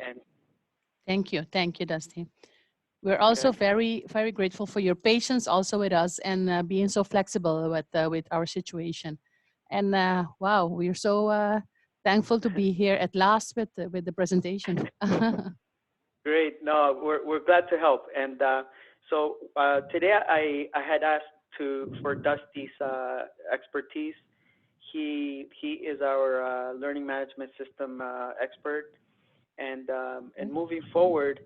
And Thank you, Dusty. We're also very, very grateful for your patience also with us and being so flexible with our situation. And wow, we're so thankful to be here at last with the presentation. great. No, we're glad to help. And so today I had asked for Dusty's expertise. He is our learning management system expert, and moving forward,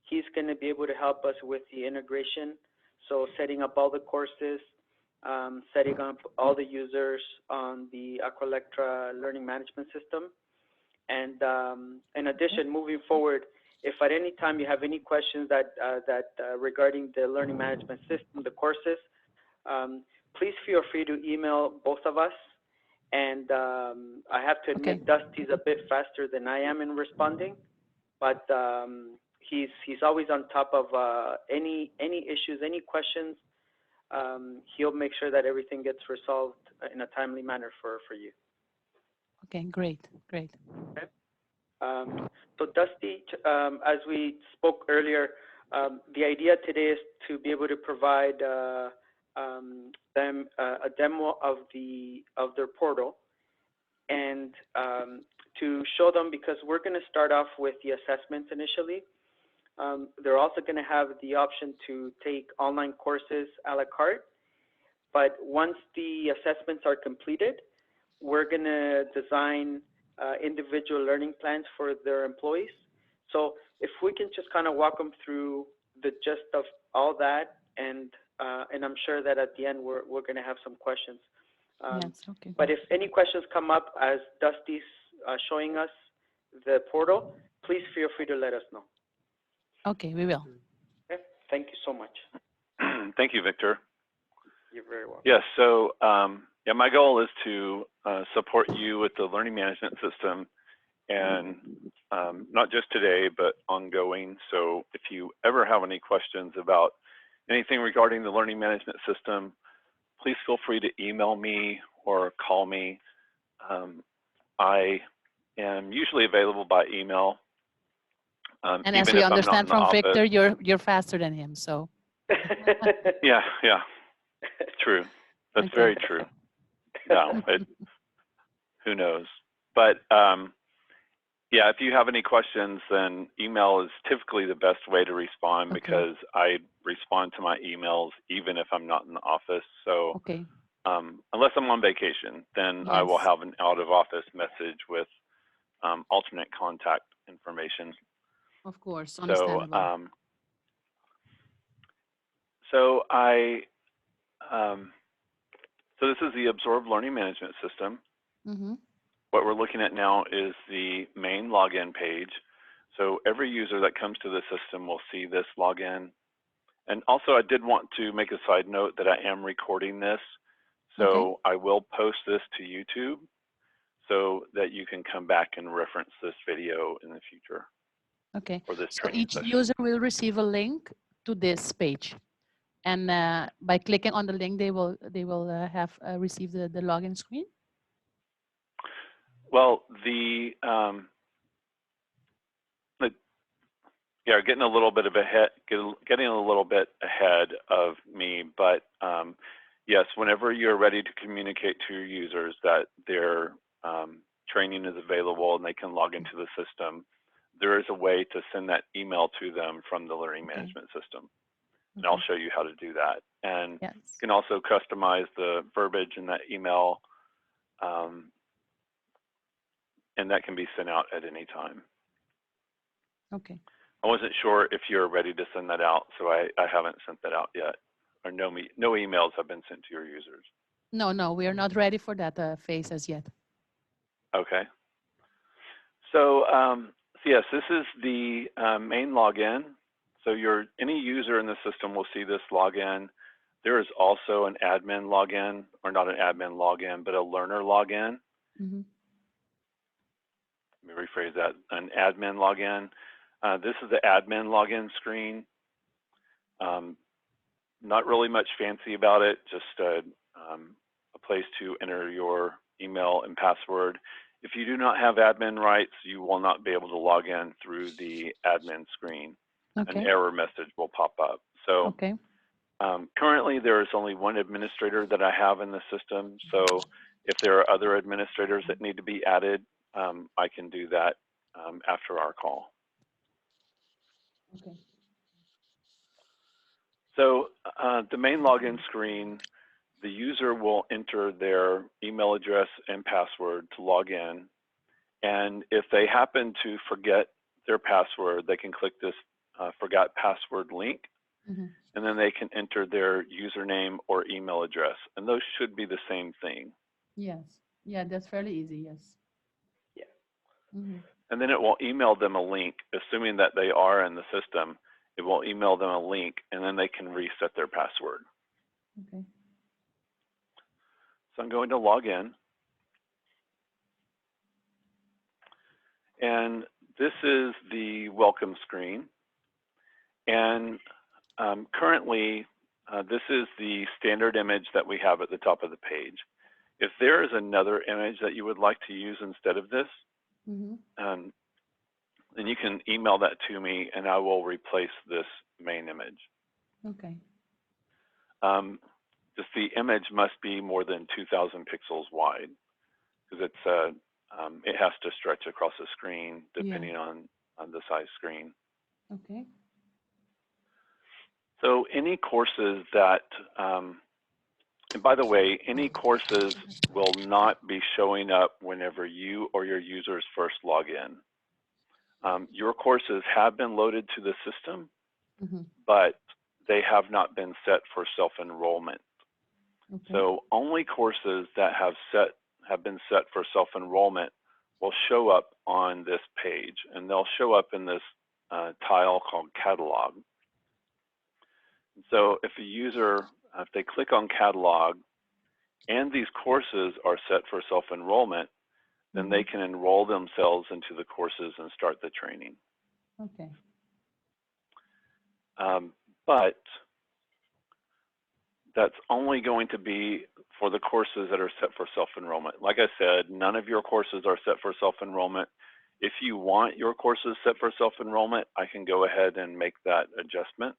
he's going to be able to help us with the integration. So setting up all the courses, setting up all the users on the Aqualectra learning management system. And in addition, moving forward, if at any time you have any questions regarding the learning management system, the courses, please feel free to email both of us. And I have to admit, Dusty's a bit faster than I am in responding, but he's always on top of any issues, any questions. He'll make sure that everything gets resolved in a timely manner for you. Okay, great. Okay. So Dusty, as we spoke earlier, the idea today is to be able to provide them a demo of their portal, and to show them, because we're going to start off with the assessments initially. They're also going to have the option to take online courses a la carte, but once the assessments are completed, we're going to design individual learning plans for their employees. So if we can just kind of walk them through the gist of all that, and I'm sure that at the end we're going to have some questions. Yes, okay. But if any questions come up as Dusty's showing us the portal, please feel free to let us know. Okay, we will. Okay, thank you so much. Thank you, Victor. You're very welcome. Yes, so yeah, my goal is to support you with the learning management system, and not just today, but ongoing. So if you ever have any questions about anything regarding the learning management system, please feel free to email me or call me. I am usually available by email. And as we understand from Victor, you're faster than him, so. Yeah, true. That's very true. No, who knows? But yeah, if you have any questions, then email is typically the best way to respond, because I respond to my emails even if I'm not in the office. So unless I'm on vacation, then I will have an out-of-office message with alternate contact information. Of course, understandable. So this is the Absorb Learning Management System. What we're looking at now is the main login page. So every user that comes to the system will see this login. And also, I did want to make a side note that I am recording this. So I will post this to YouTube so that you can come back and reference this video in the future. Okay, or this so each user will receive a link to this page. And by clicking on the link, they will have received the login screen. Well, yeah, getting a little bit ahead of me, but yes, whenever you're ready to communicate to your users that their training is available and they can log into the system, there is a way to send that email to them from the learning management system. And I'll show you how to do that. And you can also customize the verbiage in that email, and that can be sent out at any time. Okay. I wasn't sure if you're ready to send that out, so I haven't sent that out yet. Or no emails have been sent to your users. No, we are not ready for that phase as yet. Okay. So, so yes, this is the main login. So any user in the system will see this login. There is also an admin login, or not an admin login, but a learner login. Let me rephrase that, an admin login. This is the admin login screen. Not really much fancy about it, just a place to enter your email and password. If you do not have admin rights, you will not be able to log in through the admin screen. Okay. An error message will pop up. So Okay. currently there is only one administrator that I have in the system. So if there are other administrators that need to be added, I can do that after our call. Okay. So the main login screen, the user will enter their email address and password to log in. And if they happen to forget their password, they can click this forgot password link, and then they can enter their username or email address. And those should be the same thing. Yes. Yeah, that's fairly easy. Yes. Yeah. And then it will email them a link, assuming that they are in the system. It will email them a link, and then they can reset their password. Okay. So I'm going to log in. And this is the welcome screen. And currently, this is the standard image that we have at the top of the page. If there is another image that you would like to use instead of this, then you can email that to me and I will replace this main image. Okay. Just the image must be more than 2,000 pixels wide, because it's it has to stretch across the screen depending on the size screen. Okay. So any courses that, and by the way, any courses will not be showing up whenever you or your users first log in. Your courses have been loaded to the system, but they have not been set for self-enrollment. Okay. So only courses that have been set for self-enrollment will show up on this page, and they'll show up in this tile called Catalog. So if a user, if they click on Catalog and these courses are set for self-enrollment, then they can enroll themselves into the courses and start the training. Okay. But that's only going to be for the courses that are set for self-enrollment. Like I said, none of your courses are set for self-enrollment. If you want your courses set for self-enrollment, I can go ahead and make that adjustment.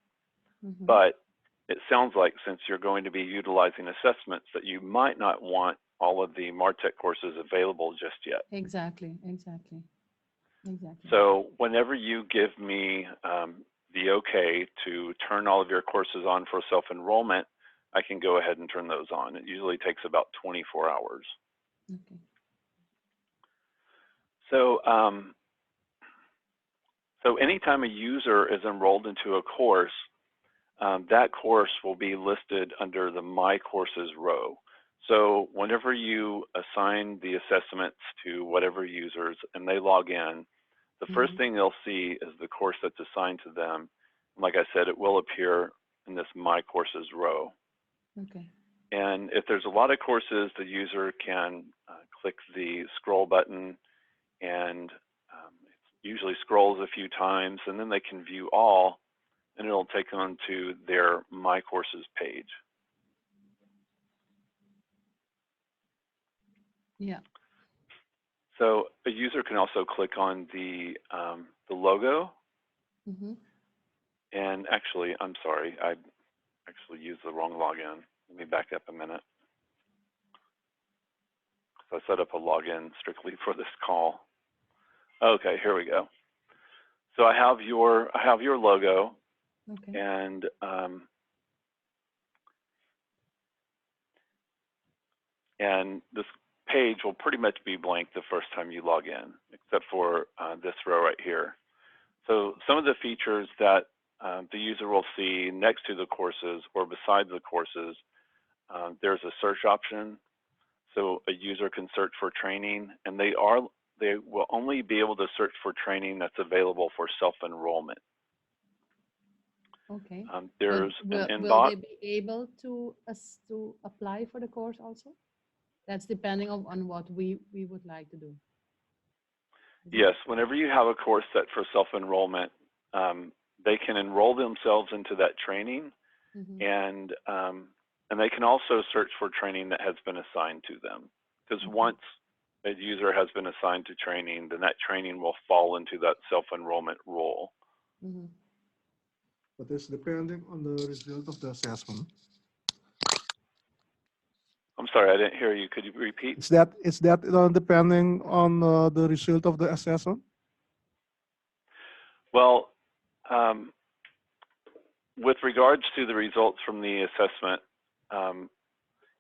But it sounds like since you're going to be utilizing assessments that you might not want all of the MarTech courses available just yet. Exactly. So whenever you give me the okay to turn all of your courses on for self-enrollment, I can go ahead and turn those on. It usually takes about 24 hours. Okay. So, so anytime a user is enrolled into a course, that course will be listed under the My Courses row. So whenever you assign the assessments to whatever users and they log in, the first thing they'll see is the course that's assigned to them. Like I said, it will appear in this My Courses row. Okay. And if there's a lot of courses, the user can click the scroll button, and it usually scrolls a few times, and then they can view all, and it'll take them to their My Courses page. Yeah. So a user can also click on the logo. And actually, I'm sorry, I actually used the wrong login. Let me back up a minute. So I set up a login strictly for this call. Okay, here we go. So I have your logo, and this page will pretty much be blank the first time you log in, except for this row right here. So some of the features that the user will see next to the courses or beside the courses, there's a search option. So a user can search for training, and they will only be able to search for training that's available for self-enrollment. Okay. There's an inbox. Will they be able to apply for the course also? That's depending on what we would like to do. Yes, whenever you have a course set for self-enrollment, they can enroll themselves into that training, and they can also search for training that has been assigned to them. Because once a user has been assigned to training, then that training will fall into that self-enrollment role. Mhm. But it's depending on the result of the assessment. I'm sorry, I didn't hear you. Could you repeat? Is that depending on the result of the assessment? Well, with regards to the results from the assessment,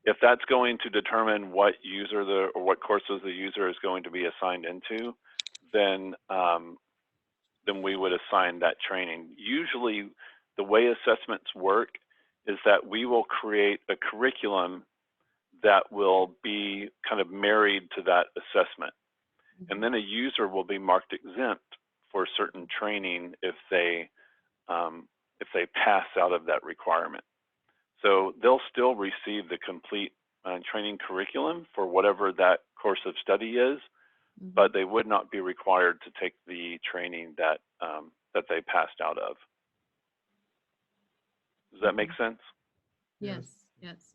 if that's going to determine what user or what courses the user is going to be assigned into, then then we would assign that training. Usually, the way assessments work is that we will create a curriculum that will be kind of married to that assessment. And then a user will be marked exempt for certain training if they pass out of that requirement. So they'll still receive the complete training curriculum for whatever that course of study is, but they would not be required to take the training that that they passed out of. Does that make sense? Yes, yes.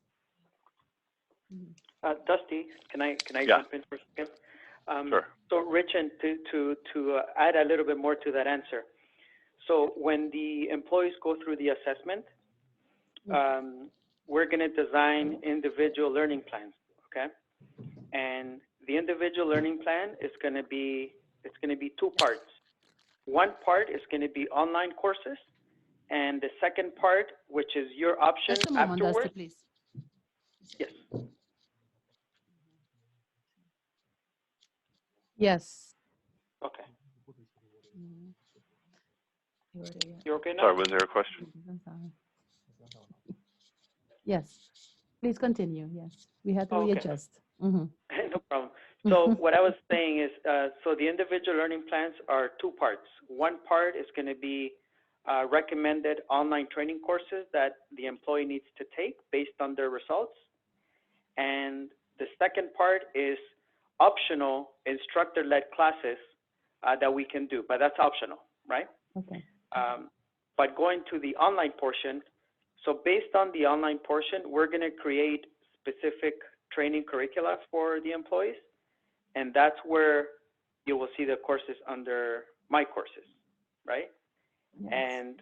Dusty, can I Yeah. jump in for a second? Sure. So Rich, and to add a little bit more to that answer. So when the employees go through the assessment, we're going to design individual learning plans, okay? And the individual learning plan is going to be, it's going to be two parts. One part is going to be online courses, and the second part, which is your option Just a moment, Dusty, afterwards. please. Yes. Yes. Okay. Mhm. You're okay now? Sorry, was there a question? Yes, please continue. Yes, we had to Okay. readjust. Mhm. No problem. So what I was saying is, so the individual learning plans are two parts. One part is going to be recommended online training courses that the employee needs to take based on their results. And the second part is optional instructor-led classes that we can do, but that's optional, right? Okay. But going to the online portion, so based on the online portion, we're going to create specific training curricula for the employees, and that's where you will see the courses under My Courses, right? Yes. And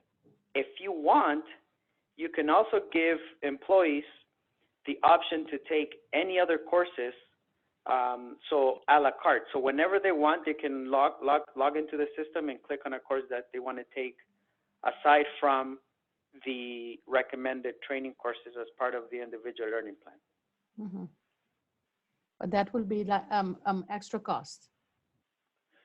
if you want, you can also give employees the option to take any other courses, so a la carte. So whenever they want, they can log into the system and click on a course that they want to take, aside from the recommended training courses as part of the individual learning plan. Mhm. But that will be like extra cost.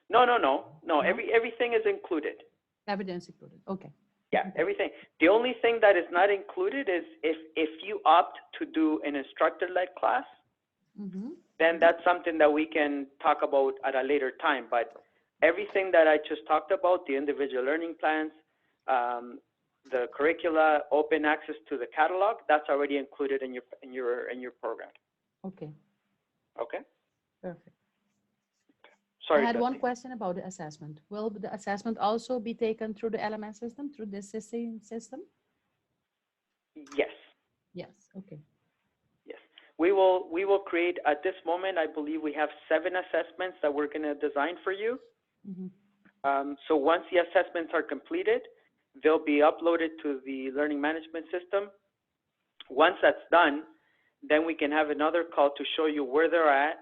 No. No? Everything is included. Evidence included. Okay. Yeah, everything. The only thing that is not included is if you opt to do an instructor-led class, Mm-hmm. then that's something that we can talk about at a later time. But everything that I just talked about, the individual learning plans, the curricula, open access to the catalog, that's already included in your program. Okay. Okay. Perfect. Sorry. I had one Dusty. question about the assessment. Will the assessment also be taken through the LMS system, through this system? Yes. Yes. Okay. Yes. We will create, at this moment, I believe we have 7 assessments that we're going to design for you. Mm-hmm. So once the assessments are completed, they'll be uploaded to the learning management system. Once that's done, then we can have another call to show you where they're at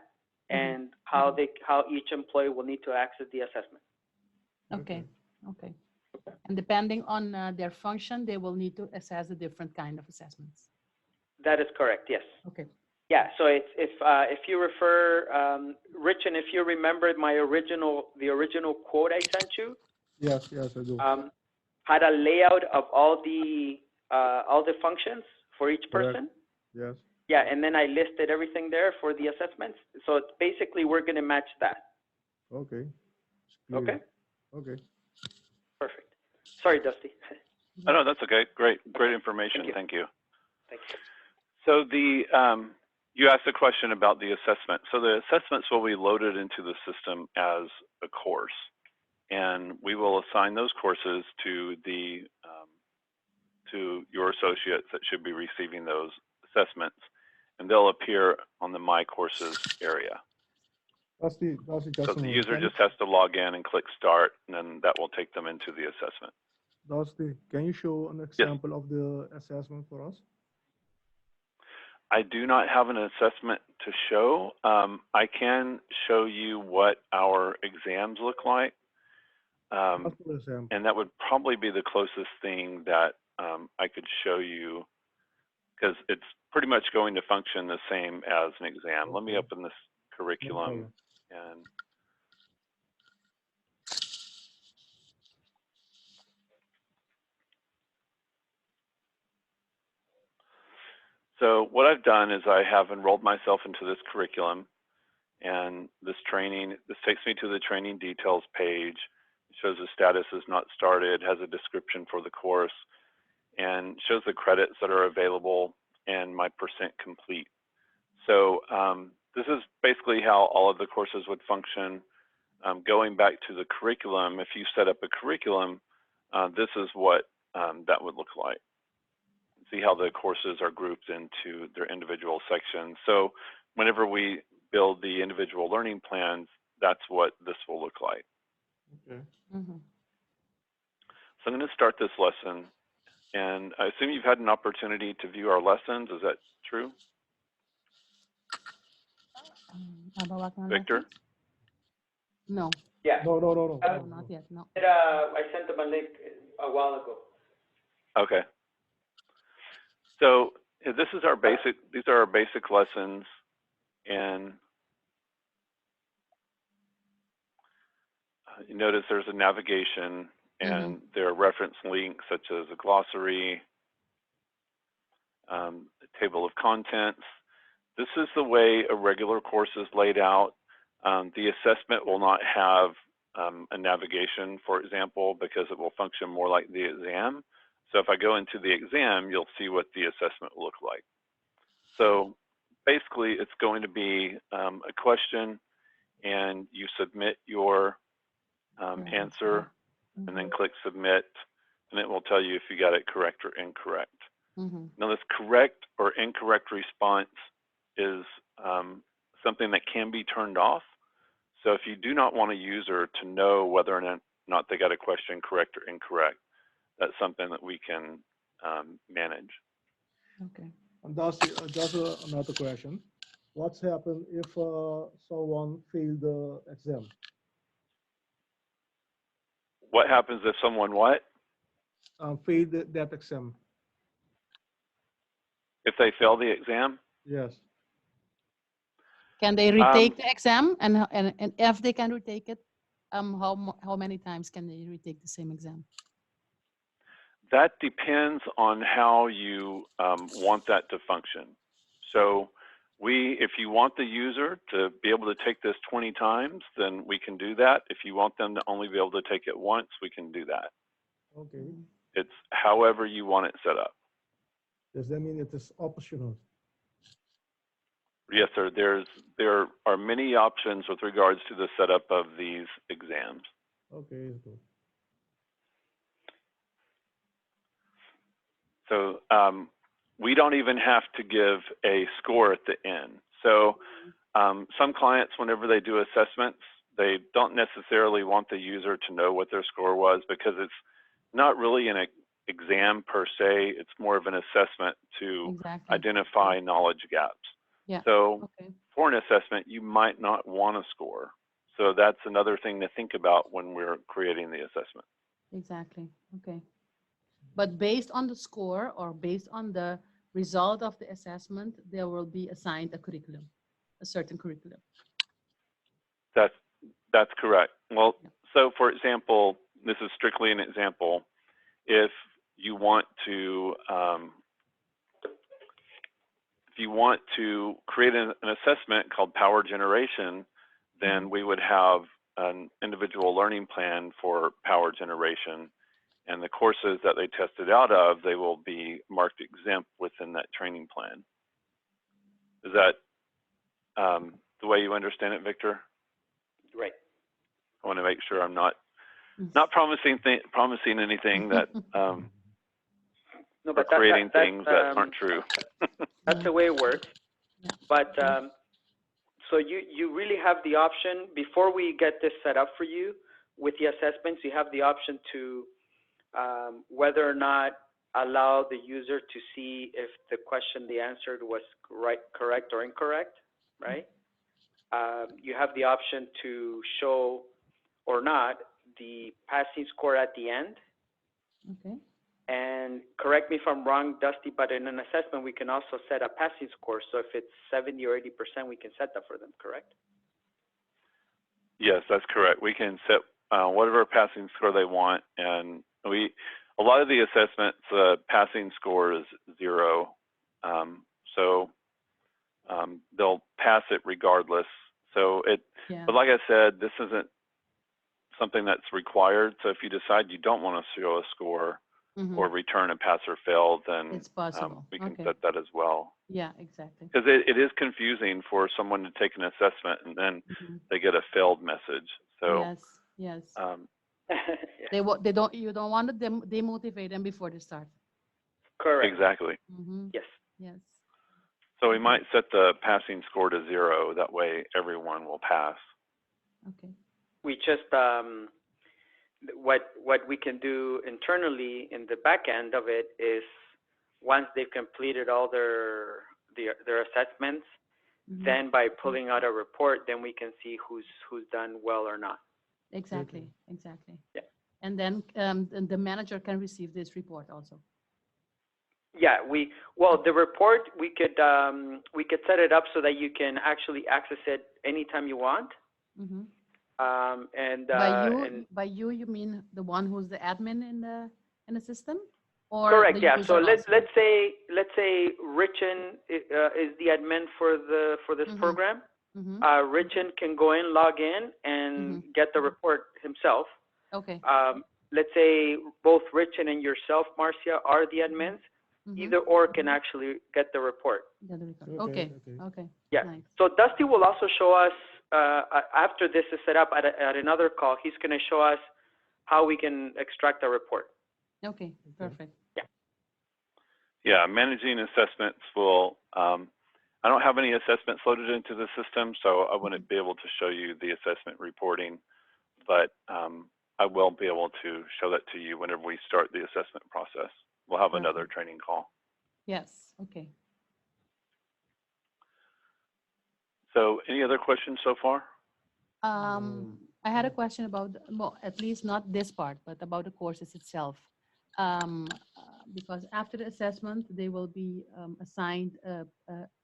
and how each employee will need to access the assessment. Okay. Okay. And depending on their function, they will need to assess a different kind of assessments. That is correct. Yes. Okay. Yeah. So it's if you refer, Rich, and if you remembered the original quote I sent you. Yes, I do. Had a layout of all the functions for each person. Yes. Yeah, and then I listed everything there for the assessments. So it's basically we're going to match that. Okay. Okay. Okay. Perfect. Sorry, Dusty. Oh, no, that's okay. Great information. Thank you. Thank you. So you asked a question about the assessment. So the assessments will be loaded into the system as a course, and we will assign those courses to your associates that should be receiving those assessments, and they'll appear on the My Courses area. Dusty, So just a the moment. user just has to log in and click start, and then that will take them into the assessment. Dusty, can you show an example of the assessment for us? I do not have an assessment to show. I can show you what our exams look like. Just for example. And that would probably be the closest thing that I could show you, because it's pretty much going to function the same as an exam. Let me Okay. open this curriculum No and so what I've done is I have enrolled myself into this curriculum, and this takes me to the training details page. It shows the status is not started, has a description for the course, and shows the credits that are available and my percent complete. So this is basically how all of the courses would function. Going back to the curriculum, if you set up a curriculum, this is what that would look like. See how the courses are grouped into their individual sections. So whenever we build the individual learning plans, that's what this will look like. Okay. Mm-hmm. So I'm going to start this lesson, and I assume you've had an opportunity to view our lessons. Is that true, Victor? No, Yeah. No. no, not yet. No. I sent them a link a while ago. Okay. So this is our basic. These are our basic lessons, and you notice there's a navigation, and there are reference links such as a glossary, a table of contents. This is the way a regular course is laid out. The assessment will not have a navigation, for example, because it will function more like the exam. So if I go into the exam, you'll see what the assessment will look like. So basically, it's going to be a question, and you submit your answer, and then click submit, and it will tell you if you got it correct or incorrect. Now, this correct or incorrect response is something that can be turned off. So if you do not want a user to know whether or not they got a question correct or incorrect, that's something that we can manage. Okay. And Dusty, just another question. What's happened if someone failed the exam? What happens if someone what? Failed that exam? If they fail the exam? Yes. Can they retake the exam? And if they can retake it, how many times can they retake the same exam? That depends on how you want that to function. So if you want the user to be able to take this 20 times, then we can do that. If you want them to only be able to take it once, we can do that. Okay. It's however you want it set up. Does that mean it is optional? Yes, sir. There are many options with regards to the setup of these exams. Okay, good. So we don't even have to give a score at the end. So some clients, whenever they do assessments, they don't necessarily want the user to know what their score was, because it's not really an exam per se. It's more of an assessment to identify knowledge gaps. Yeah. So for an assessment, you might not want a score. So that's another thing to think about when we're creating the assessment. Exactly. Okay. But based on the score or based on the result of the assessment, there will be assigned a curriculum, a certain curriculum. That's correct. Well, so for example, this is strictly an example. If you want to create an assessment called power generation, then we would have an individual learning plan for power generation, and the courses that they tested out of, they will be marked exempt within that training plan. Is that the way you understand it, Victor? Right. I want to make sure I'm not promising anything that No, or creating things that aren't true. That's the way it works. But so you really have the option, before we get this set up for you with the assessments, you have the option to whether or not allow the user to see if the question they answered was correct or incorrect, right? You have the option to show or not the passing score at the end. Okay. And correct me if I'm wrong, Dusty, but in an assessment, we can also set a passing score. So if it's 70 or 80%, we can set that for them, correct? Yes, that's correct. We can set whatever passing score they want, and a lot of the assessments, passing score is 0, so they'll pass it regardless. So Yeah. but like I said, this isn't something that's required. So if you decide you don't want to show a score or return a pass or fail, then It's possible. we can Okay. set that as well. Yeah, exactly. Because it is confusing for someone to take an assessment and then they get a failed message. So Yes, yes. Yeah. You don't want to demotivate them before they start. Correct. exactly. Yes. Yes. So we might set the passing score to 0. That way everyone will pass. Okay. We just what we can do internally in the back end of it is, once they've completed all their assessments, then by pulling out a report, then we can see who's done well or not. Exactly. Exactly. Yeah. And then the manager can receive this report also. Yeah, the report we could set it up so that you can actually access it anytime you want. And by you mean the one who's the admin in the system, or correct? the Yeah. So user let's say Richin is the admin for this program. Richin can go in, log in, and get the report himself. Okay. Let's say both Richin and yourself, Marcia, are the admins. Either or can actually get the report. Okay. Yeah. Nice. So Dusty will also show us, after this is set up at another call, he's going to show us how we can extract a report. Okay, perfect. Yeah. Yeah, managing assessments will, I don't have any assessments loaded into the system, so I wouldn't be able to show you the assessment reporting, but I will be able to show that to you whenever we start the assessment process. We'll have another training call. Yes, okay. So any other questions so far? I had a question about, well, at least not this part, but about the courses itself. Because after the assessment, they will be assigned a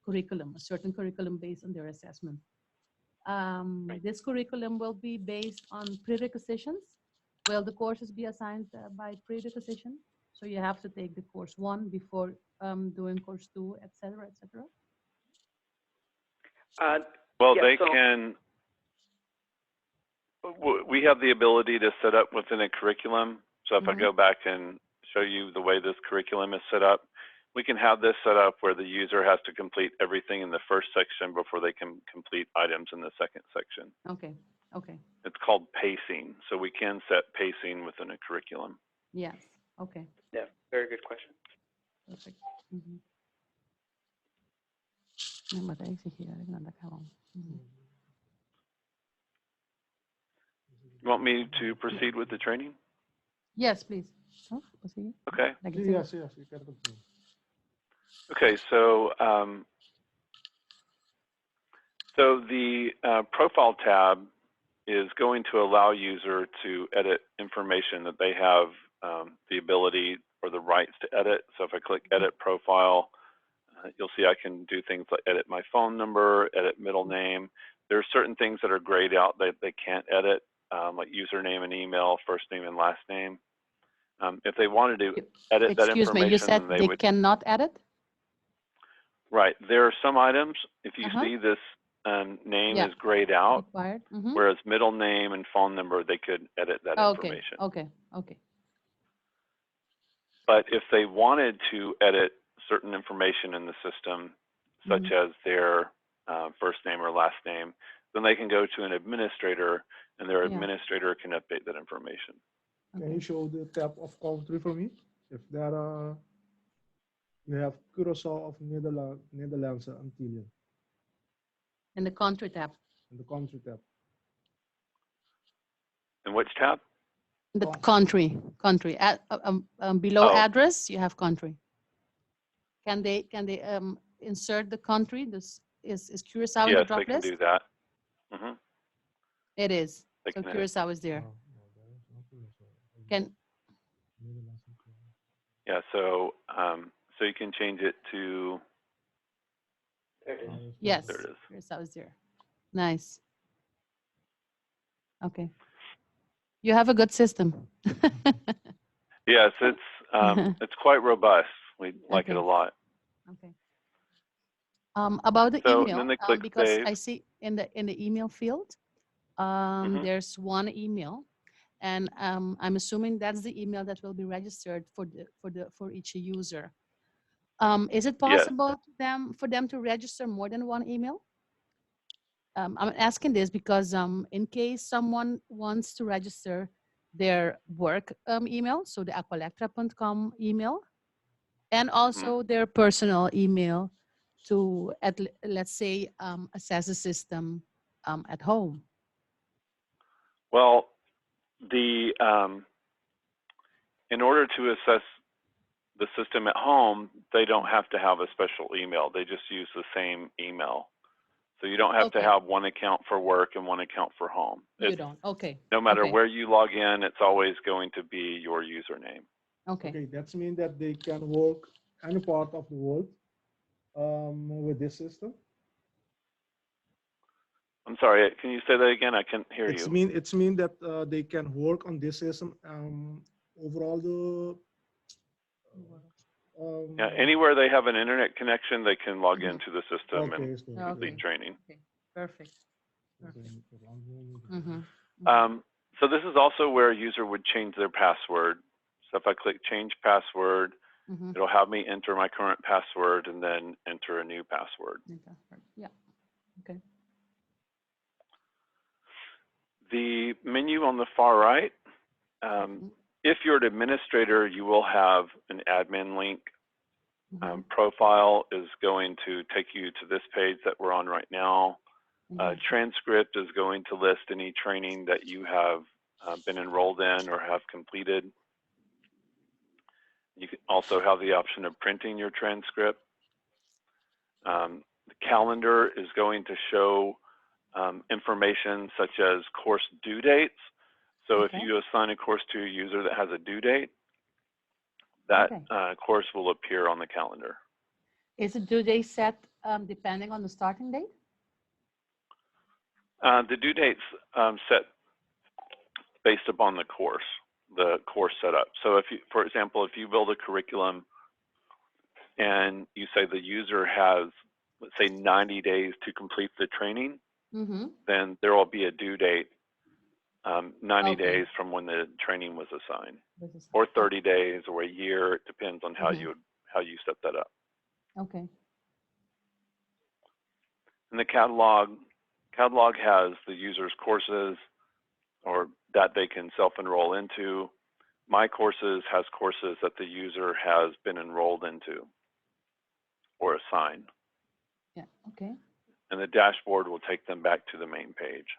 curriculum, a certain curriculum based on their assessment. This curriculum will be based on prerequisitions. Will the courses be assigned by prerequisition? So you have to take the course 1 before doing course 2, et cetera, et cetera? Well, yeah, they can, we have the ability to set up within a curriculum. So if I go back and show you the way this curriculum is set up, we can have this set up where the user has to complete everything in the first section before they can complete items in the second section. Okay, okay. It's called pacing. So we can set pacing within a curriculum. Yes, okay. Yeah, very good question. Perfect. You want me to proceed with the training? Yes, please. Oh, okay. Yes, you can continue. Okay, so so the profile tab is going to allow user to edit information that they have the ability or the rights to edit. So if I click edit profile, you'll see I can do things like edit my phone number, edit middle name. There are certain things that are grayed out that they can't edit, like username and email, first name and last name. If they wanted to edit that information, excuse me, you said they cannot edit? Right. There are some items, if you see this name is grayed out, whereas middle name and phone number, they could edit that information. Okay, okay. But if they wanted to edit certain information in the system, such as their first name or last name, then they can go to an administrator, and their administrator can update that information. Can you show the tab of country for me? If there are, you have Curaçao of Netherlands and Antilles. In the country tab. in the country tab. In which tab? The Country. country. Below Oh. address, you have country. Can they insert the country? This is Curacao in the Yes, drop they can list? do that. Hmm. It is. They So can edit. Curacao is there. Can Yeah, so so you can change it to, There it is. yes, there it is. Curacao is there. Nice. Okay. You have a good system. Yes, it's quite robust. We like it Okay. a lot. Okay. About the So email, then they click because save. I see in the email field, Mhm. there's one email, and I'm assuming that's the email that will be registered for each user. Is it Yes. possible for them to register more than one email? I'm asking this because in case someone wants to register their work email, so the aqualectra.com email, and also their personal email to, let's say, assess the system at home. Well, in order to assess the system at home, they don't have to have a special email. They just use the same email. So you don't have to Okay. have one account for work and one account for home. You don't. Okay. No matter Okay. where you log in, it's always going to be your username. Okay. Okay, that means that they can work any part of the world with this system. I'm sorry, can you say that again? I can't hear you. It's mean that they can work on this system overall the Yeah, anywhere they have an internet connection, they can log Mhm. into the system and okay, so, Okay. complete training. Perfect. okay. Mm-hmm. So this is also where a user would change their password. So if I click change password, Mm-hmm. it'll have me enter my current password and then enter a new password. Yeah. Okay. The menu on the far right, if you're an administrator, you will have an admin link. Mhm. Profile is going to take you to this page that we're on right now. Mhm. Transcript is going to list any training that you have been enrolled in or have completed. You can also have the option of printing your transcript. The calendar is going to show information such as course due dates. So Okay. if you assign a course to a user that has a due date, that Okay. course will appear on the calendar. Is it due date set depending on the starting date? The due date's set based upon the course setup. So if you, for example, if you build a curriculum and you say the user has, let's say 90 days to complete the training, Mm-hmm. then there will be a due date 90 Okay. days from when the training was assigned, This is or 30 days or a year. It depends on how Mhm. you set that up. okay. And the catalog has the user's courses or that they can self-enroll into. My Courses has courses that the user has been enrolled into or assigned. Yeah. Okay. And the dashboard will take them back to the main page.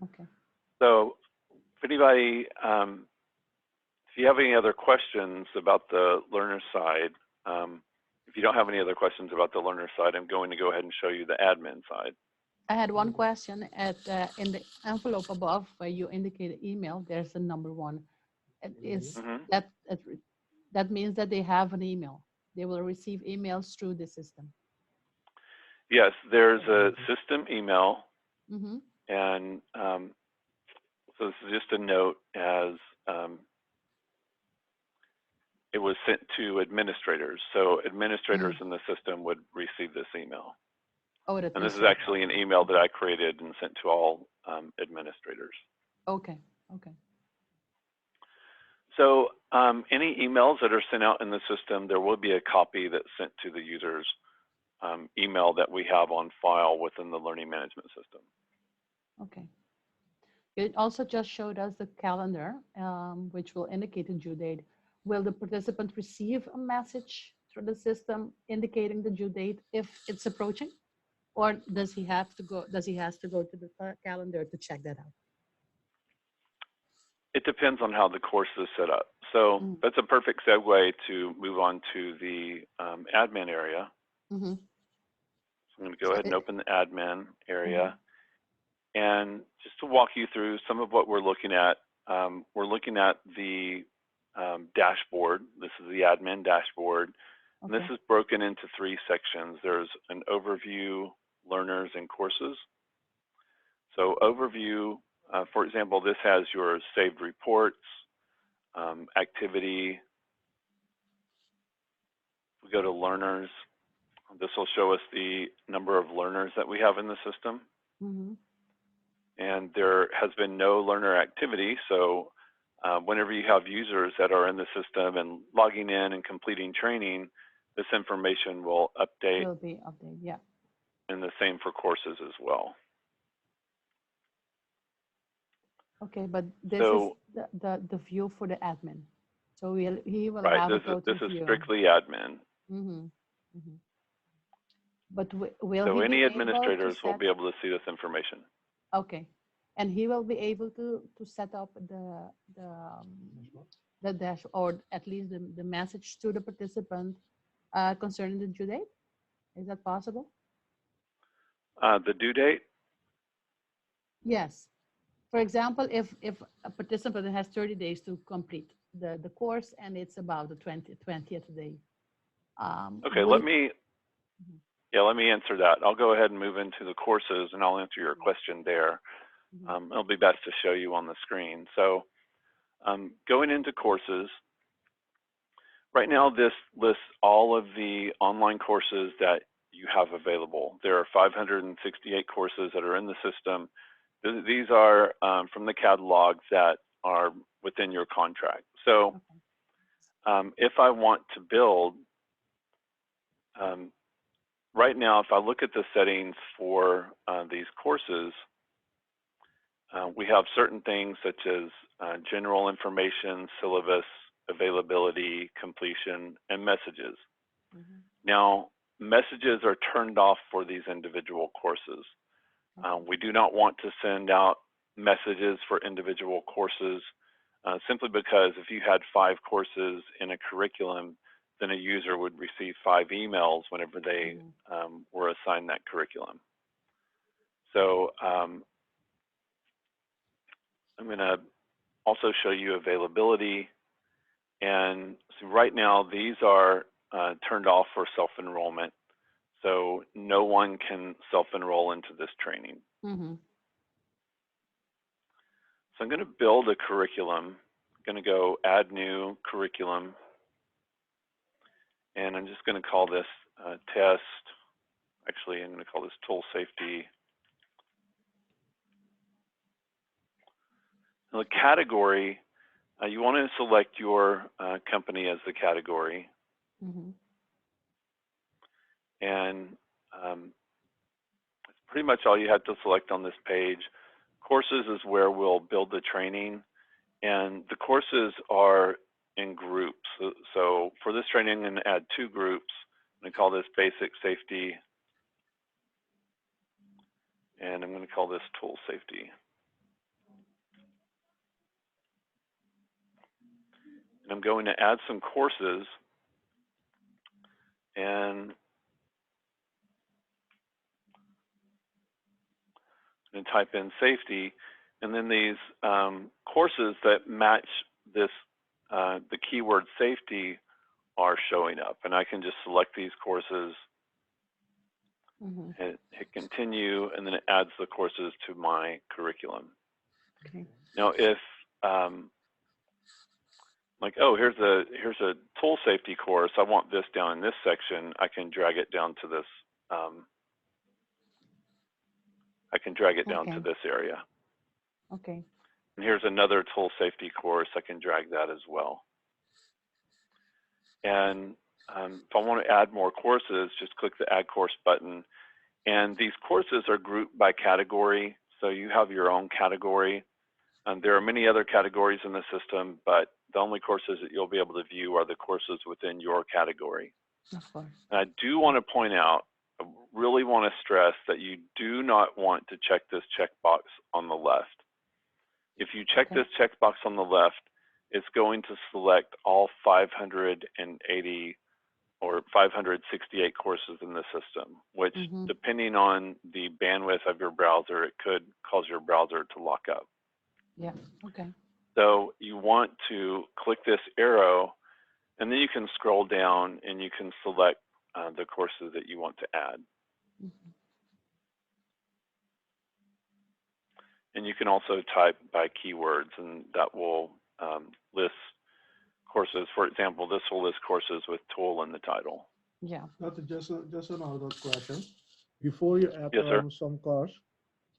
Okay. So if anybody, if you have any other questions about the learner side, if you don't have any other questions about the learner side, I'm going to go ahead and show you the admin side. I had one question in the envelope above where you indicated email. There's a number 1. It is Mhm. that means that they have an email. They will receive emails through the system. Yes, there's a system email, Mm-hmm. and so this is just a note as it was sent to administrators. So administrators in the system would receive this email. Oh, that And this is right. actually an email that I created and sent to all administrators. Okay. Okay. So any emails that are sent out in the system, there will be a copy that's sent to the user's email that we have on file within the learning management system. Okay. It also just showed us the calendar, which will indicate the due date. Will the participant receive a message through the system indicating the due date if it's approaching? or does he have to go? Does he has to go to the calendar to check that out? It depends on how the course is set up. So Mm. that's a perfect segue to move on to the admin area. Mm-hmm. So I'm going to go ahead and open the admin area. And just to walk you through some of what we're looking at the dashboard. This is the admin dashboard. And this is broken into 3 sections. There's an overview, learners, and courses. So overview, for example, this has your saved reports, activity. We go to learners. This will show us the number of learners that we have in the system. Mm-hmm. And there has been no learner activity, so whenever you have users that are in the system and logging in and completing training, this information will update. Will be updated, yeah. And the same for courses as well. Okay, but this So, is the view for the admin. So he will right, have this a total is view. strictly admin. Mm-hmm. Mm-hmm. But will So he any be administrators able will be able to see this information. Okay, and he will be able to set up the dash, or at least the message to the participant concerning the due date. Is that possible? The due date? Yes. For example, if a participant has 30 days to complete the course and it's about the 20th day. Okay, let me answer that. I'll go ahead and move into the courses and I'll answer your question there. It'll be best to show you on the screen. So going into courses, right now this lists all of the online courses that you have available. There are 568 courses that are in the system. These are from the catalog that are within your contract. So if I want to build, right now, if I look at the settings for these courses, we have certain things such as general information, syllabus, availability, completion, and messages. Now, messages are turned off for these individual courses. We do not want to send out messages for individual courses simply because if you had 5 courses in a curriculum, then a user would receive 5 emails whenever they were assigned that curriculum. So I'm going to also show you availability. And so right now, these are turned off for self-enrollment. So no one can self-enroll into this training. So I'm going to build a curriculum. I'm going to go add new curriculum. And I'm just going to call this test. Actually, I'm going to call this tool safety. Now, the category, you want to select your company as the category. And it's pretty much all you have to select on this page. Courses is where we'll build the training. And the courses are in groups. So for this training, I'm going to add 2 groups. I'm going to call this basic safety. And I'm going to call this tool safety. And I'm going to add some courses. And type in safety, and then these courses that match this, the keyword safety are showing up. And I can just select these courses and hit continue, and then it adds the courses to my curriculum. Now if, like, oh, here's a tool safety course, I want this down in this section, I can drag it down to this, to this area. And here's another tool safety course. I can drag that as well. And if I want to add more courses, just click the Add Course button. And these courses are grouped by category. So you have your own category. There are many other categories in the system, but the only courses that you'll be able to view are the courses within your category. And I do want to point out, really want to stress that you do not want to check this checkbox on the left. If you check Okay. this checkbox on the left, it's going to select all 580 or 568 courses in the system, which Mhm. depending on the bandwidth of your browser, it could cause your browser to lock up. Yeah. Okay. So you want to click this arrow, and then you can scroll down and you can select the courses that you want to add. Mhm. And you can also type by keywords, and that will list courses. For example, this will list courses with tool in the title. Yeah. Not just another question. Before you add Yes, sir. some course,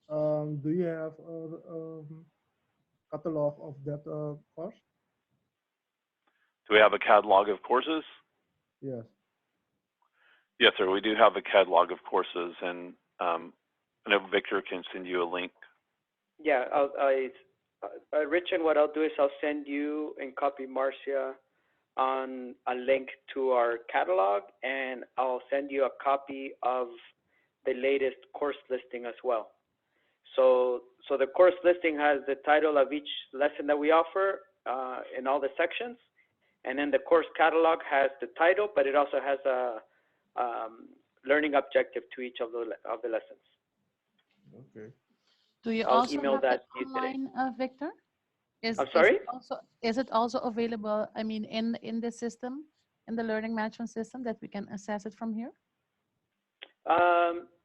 do you have a catalog of that course? Do we have a catalog of courses? Yes. Yes, sir. We do have a catalog of courses, and I know Victor can send you a link. Yeah, Rich, and what I'll do is I'll send you and copy Marcia on a link to our catalog, and I'll send you a copy of the latest course listing as well. So the course listing has the title of each lesson that we offer in all the sections, and then the course catalog has the title, but it also has a learning objective to each of the lessons. Okay. Do you I'll also email have it that to you today. online, Victor? I'm sorry? Is it also available, I mean, in the system, in the learning management system, that we can access it from here?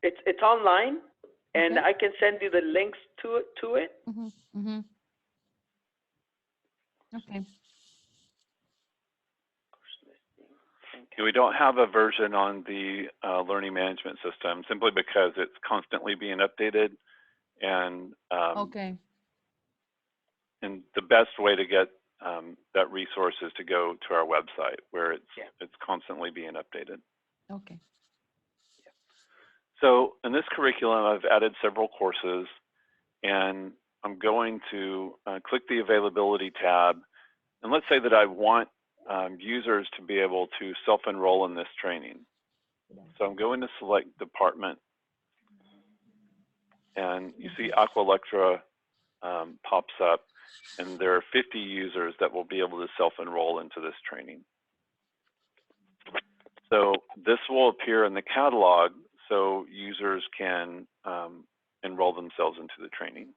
It's online, and Okay. I can send you the links to it. Mm-hmm. Mm-hmm. Okay. We don't have a version on the learning management system simply because it's constantly being updated, and Okay. and the best way to get that resource is to go to our website where it's constantly being updated. Okay. So in this curriculum, I've added several courses, and I'm going to click the availability tab. And let's say that I want users to be able to self-enroll in this training. So I'm going to select department, and you see Aqua Electra pops up, and there are 50 users that will be able to self-enroll into this training. So this will appear in the catalog so users can enroll themselves into the training.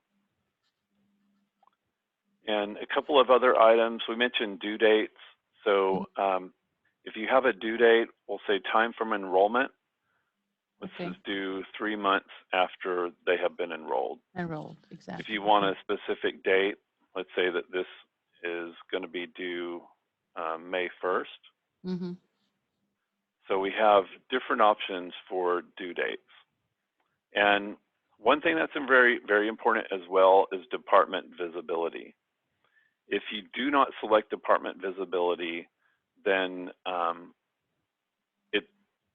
And a couple of other items, we mentioned due dates. So if you have a due date, we'll say time from enrollment. This is due 3 months after they have been enrolled. Enrolled, exactly. If you want a specific date, let's say that this is going to be due May 1st. Mm-hmm. So we have different options for due dates. And one thing that's very, very important as well is department visibility. If you do not select department visibility, then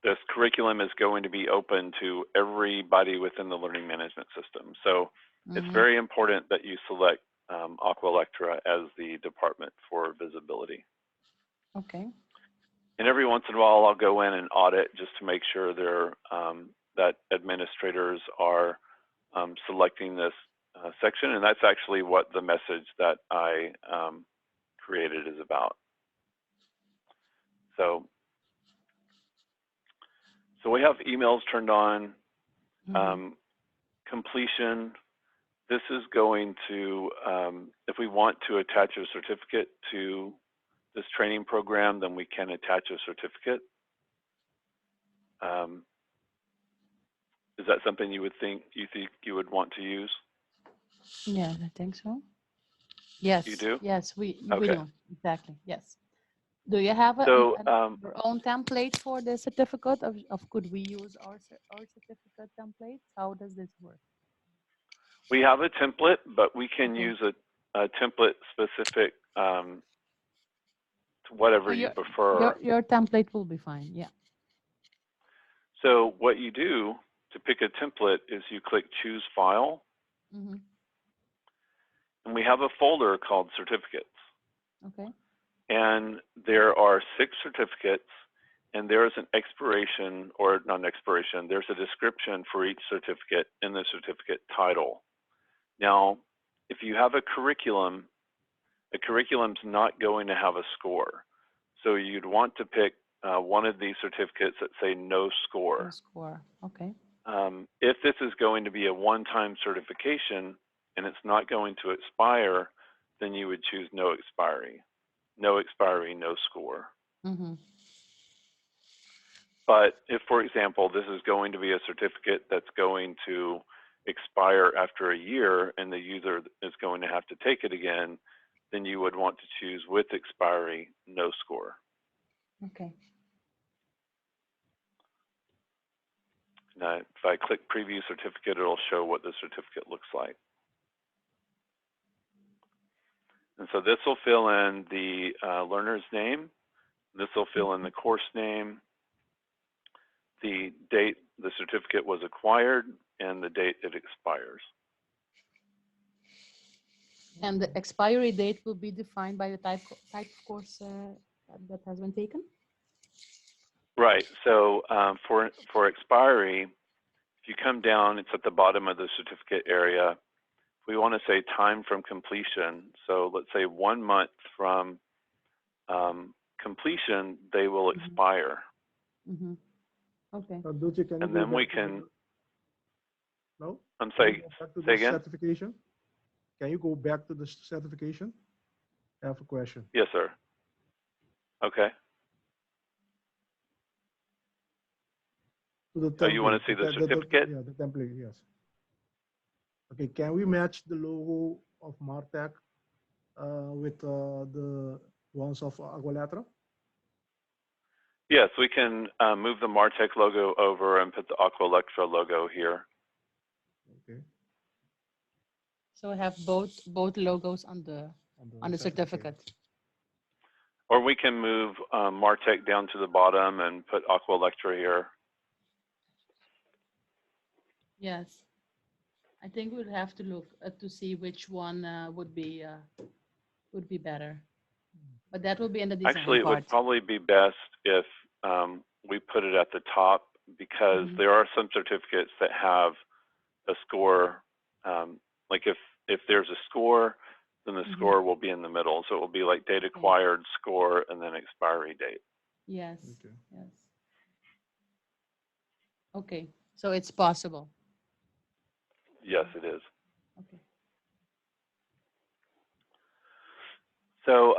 this curriculum is going to be open to everybody within the learning management system. So it's very important that you select Aqua Electra as the department for visibility. Okay. And every once in a while, I'll go in and audit just to make sure that administrators are selecting this section. And that's actually what the message that I created is about. So we have emails turned on. Completion. This is going to, if we want to attach a certificate to this training program, then we can attach a certificate. Is that something you think you would want to use? Yeah, I think so. Yes. You do? Yes, we Okay. do. Exactly. Yes. Do you have So, your own template for the certificate of could we use our certificate template? How does this work? we have a template, but we can use a template specific to whatever you prefer. Your template will be fine. Yeah. So what you do to pick a template is you click Choose File, and we have a folder called Certificates. Okay. And there are 6 certificates, and there is an expiration, or not an expiration, there's a description for each certificate in the certificate title. Now, if you have a curriculum's not going to have a score. So you'd want to pick one of these certificates that say no score. No score. Okay. If this is going to be a one-time certification and it's not going to expire, then you would choose no expiry. No expiry, no score. Mm-hmm. But if, for example, this is going to be a certificate that's going to expire after a year and the user is going to have to take it again, then you would want to choose with expiry, no score. Okay. Now, if I click preview certificate, it'll show what the certificate looks like. And so this will fill in the learner's name. This will fill in the course name, the date the certificate was acquired, and the date it expires. And the expiry date will be defined by the type of course that has been taken? Right. So for expiry, if you come down, it's at the bottom of the certificate area. We want to say time from completion. So let's say 1 month from completion, they will expire. Mm-hmm. Okay. Dulce, can you And go then we back to can, no? I'm Can you sorry, go back to say the again? certification? Can you go back to the certification? I have a question. Yes, sir. Okay. To the Oh, you want template, to see the the certificate? yeah, the template, yes. Okay, can we match the logo of Martech with the ones of Aqualatra? Yes, we can move the Martech logo over and put the Aqualectra logo here. Okay. So we have both logos on the certificate. Or we can move Martech down to the bottom and put Aqualectra here. Yes. I think we'll have to look to see which one would be better. But that will be in the design Actually, it part. would probably be best if we put it at the top, because there are some certificates that have a score. Like if there's a score, then the score will be in the middle. So it will be like date acquired, score, and then expiry date. Yes. Okay. Yes. Okay. So it's possible. Yes, it is. Okay. So,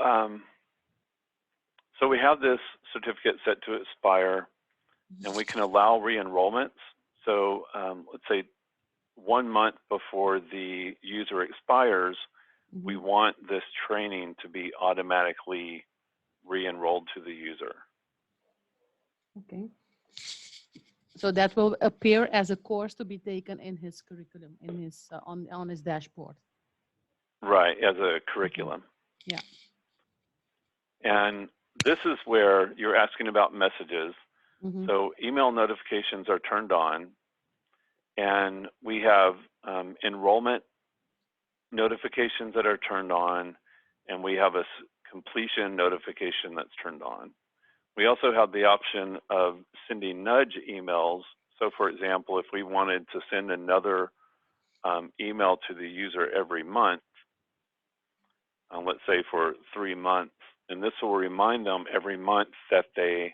so we have this certificate set to expire, and we can allow re-enrollments. So let's say 1 month before the user expires, we want this training to be automatically re-enrolled to the user. Okay. So that will appear as a course to be taken in his curriculum, in his on his dashboard. Right, as a curriculum. Yeah. And this is where you're asking about messages. So email notifications are turned on, and we have enrollment notifications that are turned on, and we have a completion notification that's turned on. We also have the option of sending nudge emails. So for example, if we wanted to send another email to the user every month, let's say for 3 months, and this will remind them every month that they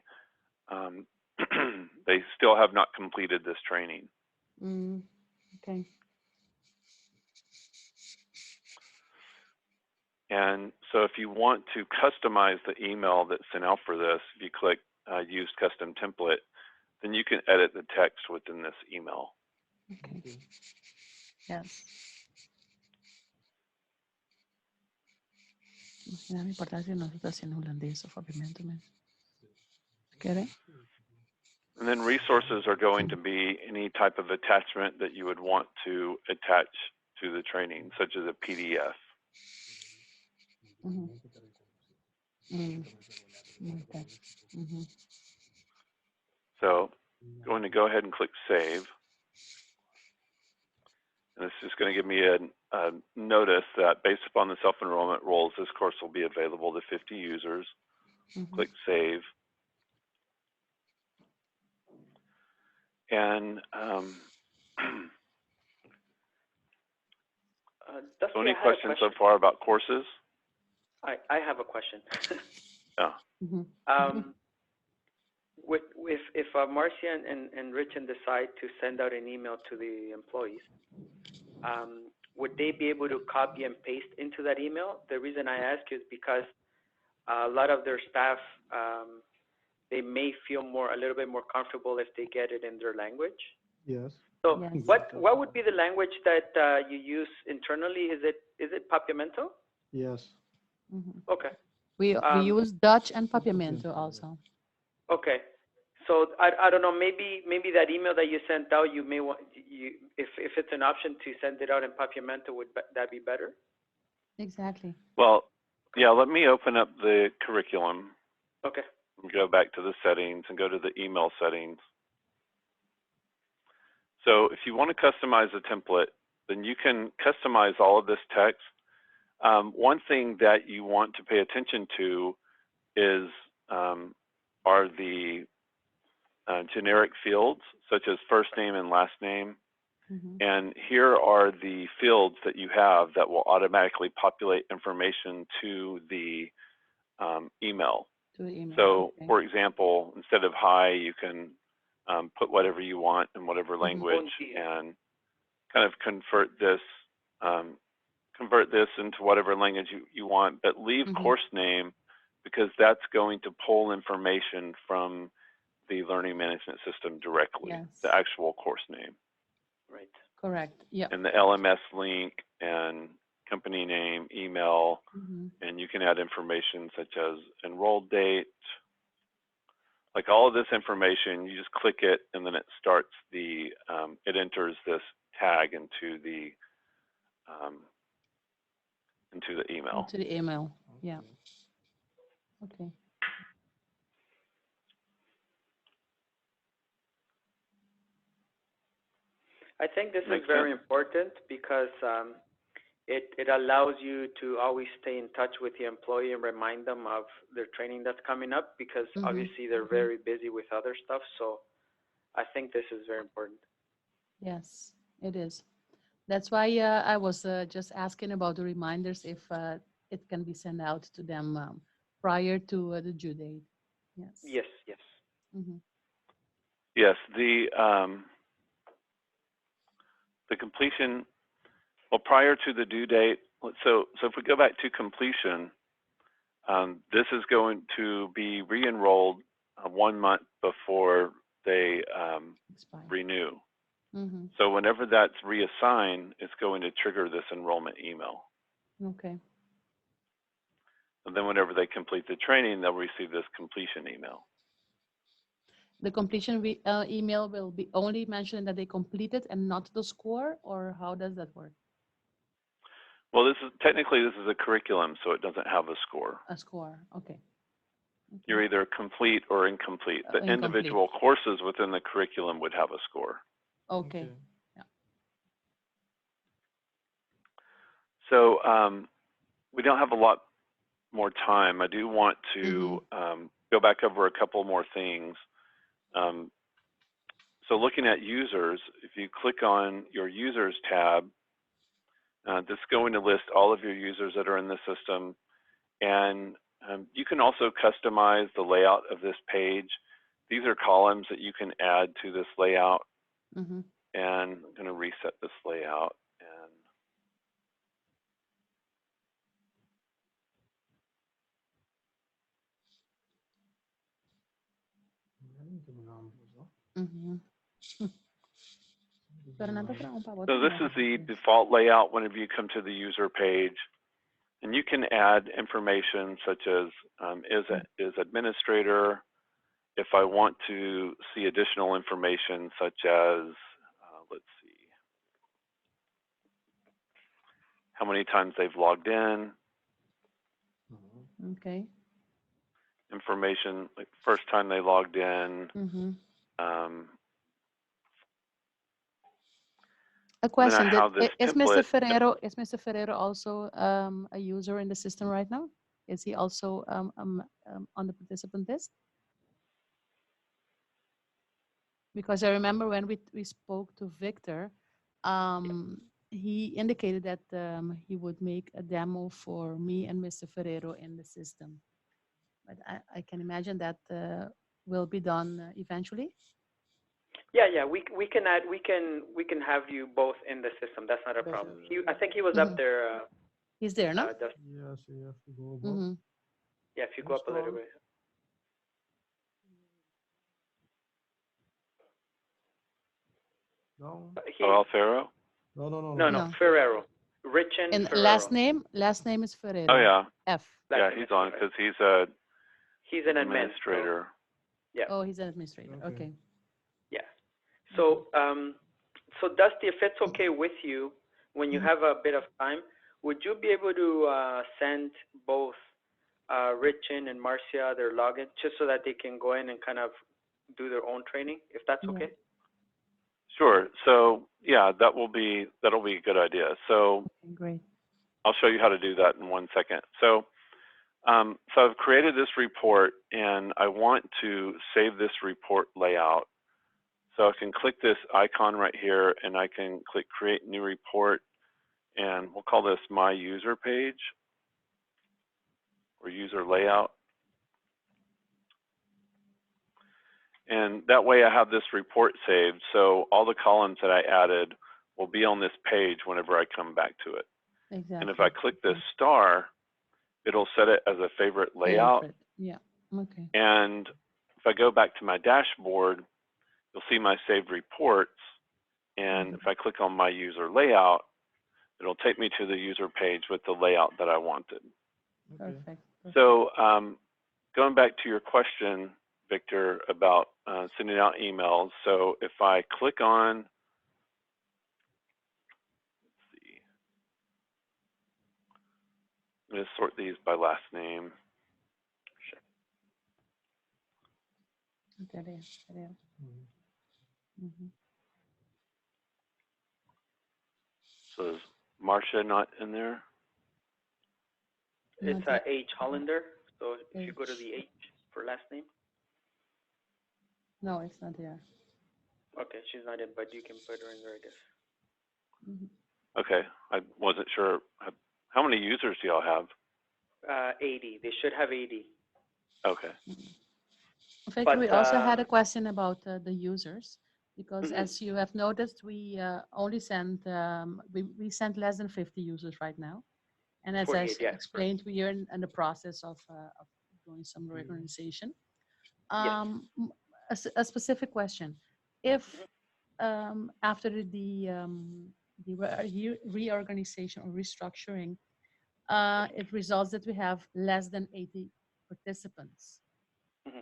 they still have not completed this training. Okay. And so if you want to customize the email that's sent out for this, if you click use custom template, then you can edit the text within this email. Okay. Yes. No me importa si nosotros haciendo holandés o obviamente me quiere. And then resources are going to be any type of attachment that you would want to attach to the training, such as a PDF. Okay. So going to go ahead and click save. And this is going to give me a notice that based upon the self-enrollment rules, this course will be available to 50 users. Click save. And Dusty, so any I had a questions so question. far about courses? I have a question. Yeah. If Marcia and Richard decide to send out an email to the employees, would they be able to copy and paste into that email? The reason I ask is because a lot of their staff, they may feel a little bit more comfortable if they get it in their language. Yes. So Yes. what would be the language that you use internally? Is it Papiamento? Yes. Okay. We use Dutch and Papiamento also. Okay. So I don't know, maybe that email that you sent out, you may want, if it's an option to send it out in Papiamento, would that be better? Exactly. Well, yeah, let me open up the curriculum Okay. and go back to the settings and go to the email settings. So if you want to customize a template, then you can customize all of this text. One thing that you want to pay attention to is are the generic fields, such as first name and last name. And here are the fields that you have that will automatically populate information to the email. So, okay. for example, instead of hi, you can put whatever you want in whatever language and kind of convert this into whatever language you want, but leave course name, because that's going to pull information from the learning management system directly, the actual course name. Right. Correct. Yeah. And the LMS link and company name, email, and you can add information such as enrolled date. Like all of this information, you just click it and then it starts the, it enters this tag into the email. To the email. Yeah. Okay. I think this is very important because it allows you to always stay in touch with the employee and remind them of their training that's coming up, because obviously they're very busy with other stuff. So I think this is very important. Yes, it is. That's why I was just asking about the reminders, if it can be sent out to them prior to the due date. Yes. Yes, yes. Yes, the completion, well, prior to the due date, so if we go back to completion, this is going to be re-enrolled 1 month before they renew. So whenever that's reassigned, it's going to trigger this enrollment email. Okay. And then whenever they complete the training, they'll receive this completion email. The completion email will be only mentioning that they completed and not the score, or how does that work? Well, this is technically a curriculum, so it doesn't have a score. A score, okay. You're either complete or incomplete. The individual courses within the curriculum would have a score. Okay. Yeah. So we don't have a lot more time. I do want to go back over a couple more things. So looking at users, if you click on your users tab, this is going to list all of your users that are in the system. And you can also customize the layout of this page. These are columns that you can add to this layout. And I'm going to reset this layout. So this is the default layout whenever you come to the user page. And you can add information such as is administrator. If I want to see additional information such as, let's see, how many times they've logged in. Okay. Information like first time they logged in. A question: is Mr. Ferrero also a user in the system right now? Is he also on the participant list? Because I remember when we spoke to Victor, he indicated that he would make a demo for me and Mr. Ferrero in the system. But I can imagine that will be done eventually. Yeah. We can add. We can have you both in the system. That's not a problem. I think he was up there. He's there, no? Dusty. Yes, you have to go above. Yeah, if you go up a little bit. No, Alfaro? No, Ferrero. Richin And Ferrero. last name is Ferrero. Oh, yeah. F. Yeah, he's on because he's a He's an administrator. Yeah. Oh, he's an administrator. Okay. Yeah. So, so Dusty, if it's okay with you, when you have a bit of time, would you be able to send both Richin and Marcia their login just so that they can go in and kind of do their own training, if that's Yeah. okay? Sure. So yeah, that'll be a good idea. So Okay, great. I'll show you how to do that in 1 second. So I've created this report and I want to save this report layout. So I can click this icon right here and I can click create new report and we'll call this my user page or user layout. And that way I have this report saved. So all the columns that I added will be on this page whenever I come back to it. Exactly. And if I click this star, it'll set it as a favorite layout. Favorite. Yeah. Okay. And if I go back to my dashboard, you'll see my saved reports. And if I click on my user layout, it'll take me to the user page with the layout that I wanted. Perfect. So going back to your question, Victor, about sending out emails. So if I click on, let's see, I'm going to sort these by last name. So is Marcia not in there? It's H. Hollander. So if you go to the H for last name. No, it's not there. Okay, she's not in, but you can put her in there, I guess. Okay, I wasn't sure. How many users do y'all have? 80. They should have 80. Okay. In fact, But, we also had a question about the users, because Mhm. as you have noticed, we only sent, we sent less than 50 users right now. And as I 48, yeah, explained, we are in the process of doing some reorganization. A specific question. If after the reorganization or restructuring, it results that we have less than 80 participants,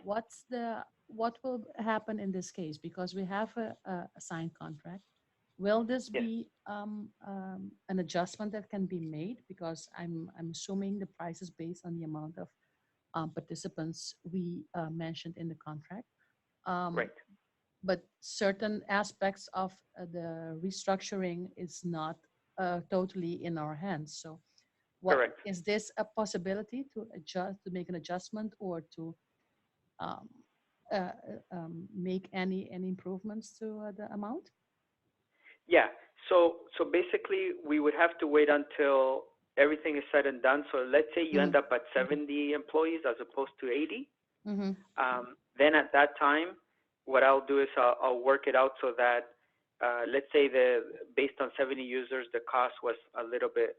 what will happen in this case? Because we have a signed contract. Will this be an adjustment that can be made? Because I'm assuming the price is based on the amount of participants we mentioned in the contract. Right. But certain aspects of the restructuring is not totally in our hands. So Correct. Is this a possibility to adjust, to make an adjustment, or to make any improvements to the amount? Yeah. So basically, we would have to wait until everything is said and done. So let's say you end up at 70 employees as opposed to 80. Then at that time, what I'll do is I'll work it out so that let's say based on 70 users, the cost was a little bit.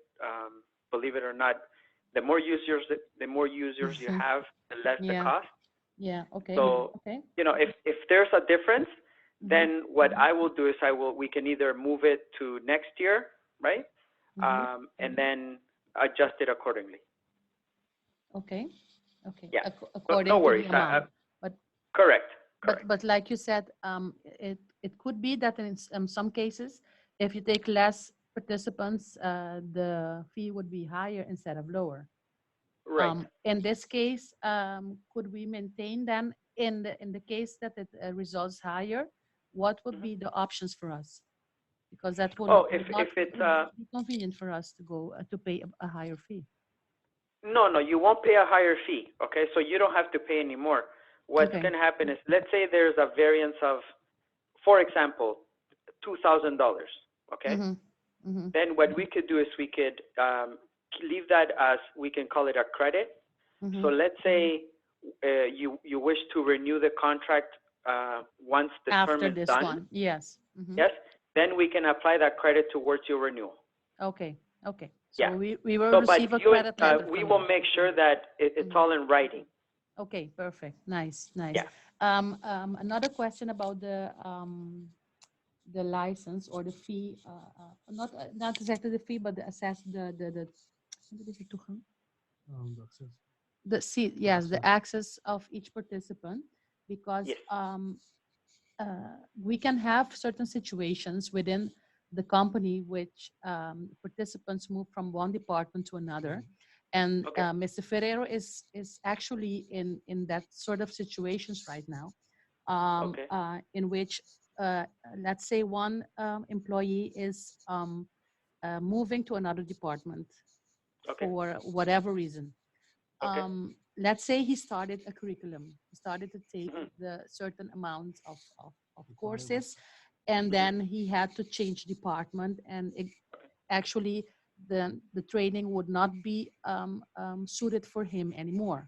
Believe it or not, the more users you have, the less the cost. Yeah. Okay. So you know, if there's a difference, then what I will do is we can either move it to next year, right? And then adjust it accordingly. Okay. Okay. Yeah. According no worries. to the amount. Correct. But like you said, it could be that in some cases, if you take less participants, the fee would be higher instead of lower. Right. In this case, could we maintain then in the case that it results higher? What would be the options for us? Because that will not be convenient for us to go to pay a higher fee. No, you won't pay a higher fee. Okay, so you don't have to pay any more. What's going to happen is, let's say there's a variance of for example, $2,000, okay? Mm-hmm. Then what we could do is we could leave that as, we can call it a credit. Mm-hmm. So let's say you wish to renew the contract once the term After is this done. one, yes. Mm-hmm. Yes, then we can apply that credit towards your renewal. Okay. Okay. So Yeah. we will So, receive but a credit letter we from will you. make sure that it's Mhm. all in writing. Okay, perfect. Nice, nice. Yeah. Another question about the license or the fee, not exactly the fee, but the That's it. the seat, yes, the access of each participant, because Yes. we can have certain situations within the company which participants move from one department to another. And Okay. Mr. Ferrero is actually in that sort of situations right now, Okay. in which, let's say, one employee is moving to another department Okay. for whatever reason. Okay. Let's say he started a curriculum, he started to take Mhm. the certain amounts of courses, and then he had to change department, and actually the training would not be suited for him anymore.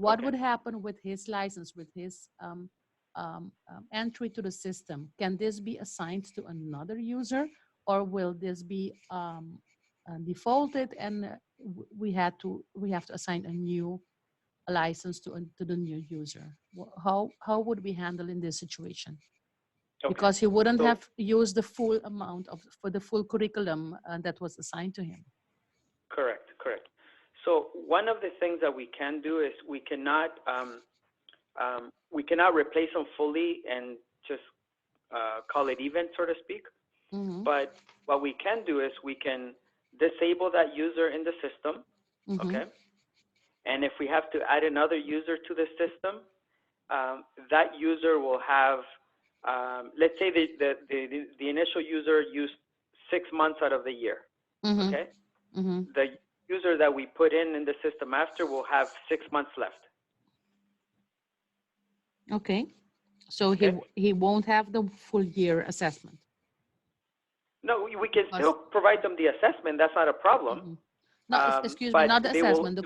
What Okay. would happen with his license, with his entry to the system? Can this be assigned to another user, or will this be defaulted, and we have to assign a new license to the new user? How would we handle in this situation? Okay. Because he wouldn't So- have used the full amount for the full curriculum that was assigned to him. Correct. Correct. So one of the things that we can do is we cannot replace them fully and just call it even, so to speak. Mm-hmm. But what we can do is we can disable that user in the system. Mm-hmm. Okay. And if we have to add another user to the system, that user will have, let's say the initial user used 6 months out of the year. Mm-hmm. Okay. Mm-hmm. The user that we put in the system after will have 6 months left. Okay. So Okay. he won't have the full year assessment. No, we can still provide them the assessment. That's not a problem. Mm-hmm. No, excuse me, but not the they will- assessment, the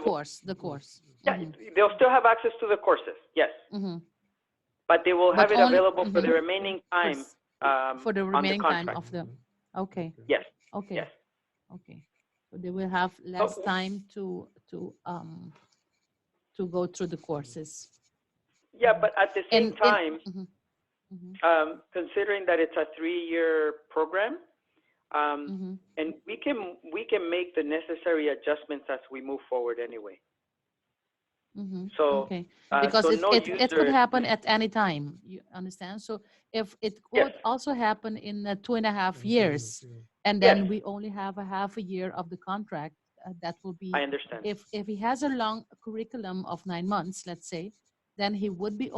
course. Yeah, they'll still have access to the courses, yes. Mm-hmm. But they will have But it only- available for the mhm. remaining time For the on the remaining time contract. of the, okay, Yes, okay, yes. okay. So they will have less Oh. time to go through the courses. Yeah, but at the same And- time, Mhm, mhm, considering that it's a 3-year program, mhm. and we can make the necessary adjustments as we move forward anyway. Mm-hmm. So, Okay, because so no it could user- happen at any time. You understand? So if it could Yes. also happen in 2.5 years, and then Yes. we only have a half a year of the contract, that will be. I understand. If he has a long curriculum of 9 months, let's say, then he would be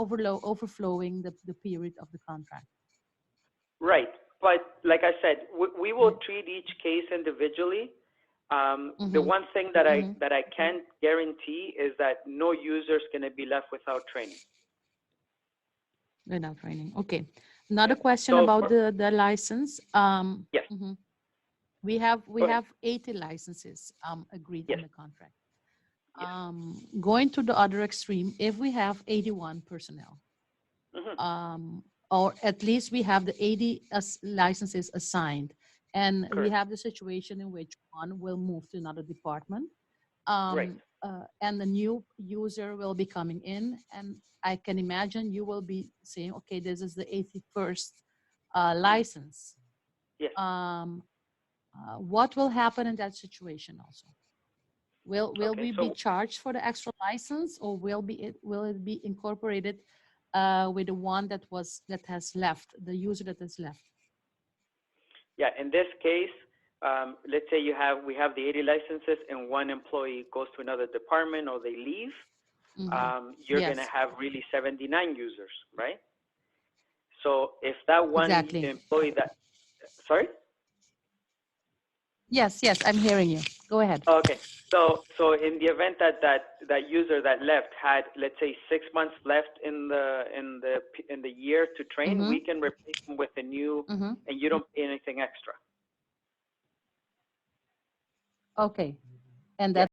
overflowing the period of the contract. Right, but like I said, we will treat each case individually. The one thing that I can't guarantee is that no user is going to be left without training. Without training. Okay. Another Okay. question So about for- the license. Yes. Mhm. We have Go ahead. 80 licenses agreed Yes. in the contract. Yes. Going to the other extreme, if we have 81 personnel, Mhm. or at least we have the 80 licenses assigned, and we Correct. have the situation in which one will move to another department, Right. and the new user will be coming in, and I can imagine you will be saying, okay, this is the 81st license. Yes. What will happen in that situation also? Will Okay, we be so- charged for the extra license, or will it be incorporated with the one that has left, the user that has left? Yeah, in this case, let's say we have the 80 licenses and one employee goes to another department or they leave, you're going to Yes. have really 79 users, right? So if that one Exactly. employee sorry? Yes, yes, I'm hearing you. Go ahead. Okay. So in the event that user that left had, let's say, 6 months left in the year to train, Mhm. we can replace them with a new, Mm-hmm. and you don't pay anything extra. Okay. And Yeah.